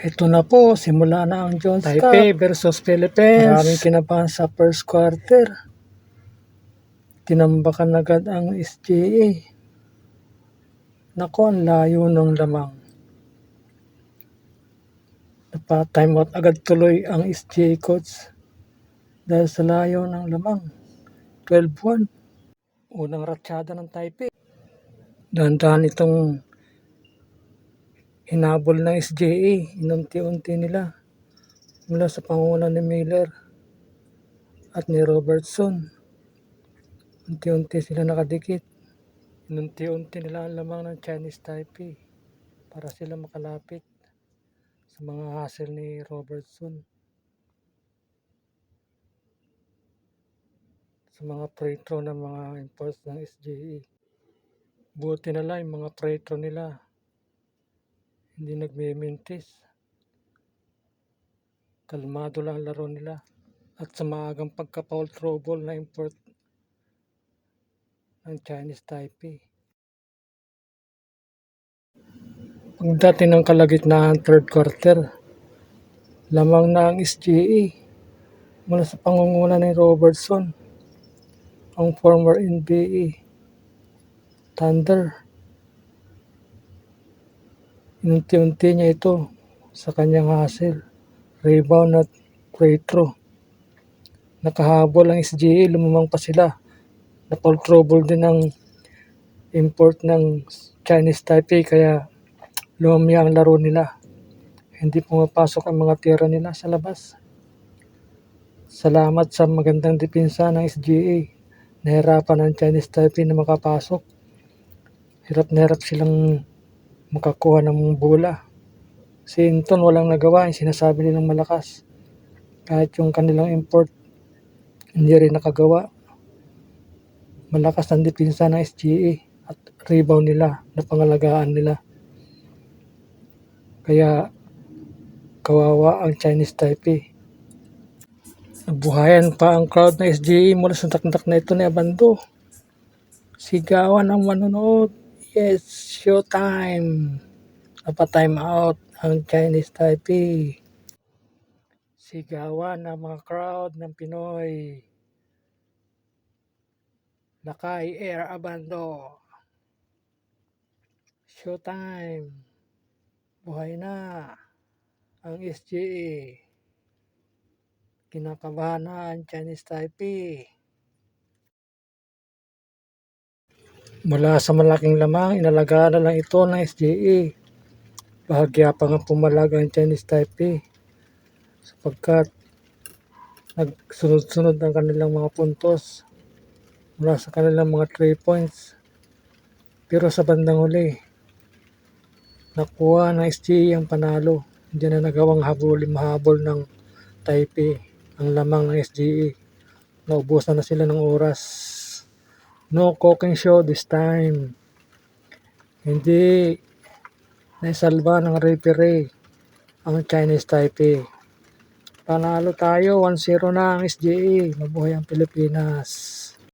Ito na po, simula na ang Jones Cup. Taipei versus Philippines. Maraming kinabahan sa first quarter. Tinambakan agad ang SGA. Naku, ang layo ng lamang. Napa-time out agad tuloy ang SGA coach dahil sa layo ng lamang. 12-1. Unang ratsyada ng Taipei. Dahan-dahan itong hinabol ng SGA. Inunti-unti nila mula sa pangunguna ni Miller at ni Robertson. Unti-unti sila nakadikit. Inunti-unti nila ang lamang ng Chinese Taipei para sila makalapit sa mga hustle ni Robertson. Sa mga free throw ng mga imports ng SGA. Buti na lang yung mga free throw nila hindi nagmimintis. Kalmado lang ang laro nila. At sa maagang pagka-foul trouble na import ng Chinese Taipei. Pagdating ng kalagitnaan third quarter, lamang na ang SGA mula sa pangunguna ni Robertson, ang former NBA Thunder. Inunti-unti niya ito sa kanyang hustle, rebound at free throw. Nakahabol ang SGA, lumamang pa sila. Na-foul trouble din ang import ng Chinese Taipei kaya lumamya ang laro nila. Hindi pumapasok ang mga tira nila sa labas. Salamat sa magandang depensa ng SGA. Nahirapan ang Chinese Taipei na makapasok. Hirap na hirap silang makakuha ng bola. Si Inton walang nagawa, yung sinasabi nilang malakas. Kahit yung kanilang import, hindi rin nakagawa. Malakas ang depensa ng SGA at rebound nila, na pangalagaan nila. Kaya kawawa ang Chinese Taipei. Nabuhayan pa ang crowd ng SGA mula sa takdak na ito ni Abando. Sigawan ang manonood. Yes, showtime. Napa-time out ang Chinese Taipei. Sigawan ang mga crowd ng Pinoy. Lakay Air Abando. Showtime. Buhay na ang SGA. Kinakabahan na ang Chinese Taipei. Mula sa malaking lamang, inalagaan na lang ito ng SGA. Bahagya pa nga pumalag ang Chinese Taipei sapagkat nagsunod-sunod ang kanilang mga puntos mula sa kanilang mga 3 points. Pero sa bandang huli, nakuha ng SGA ang panalo. Hindi na nagawang mahabol ng Taipei ang lamang ng SGA. Naubusan na sila ng oras. No cooking show this time. Hindi naisalba ng referee ang Chinese Taipei. Panalo tayo, 1-0 na ang SGA. Mabuhay ang Pilipinas.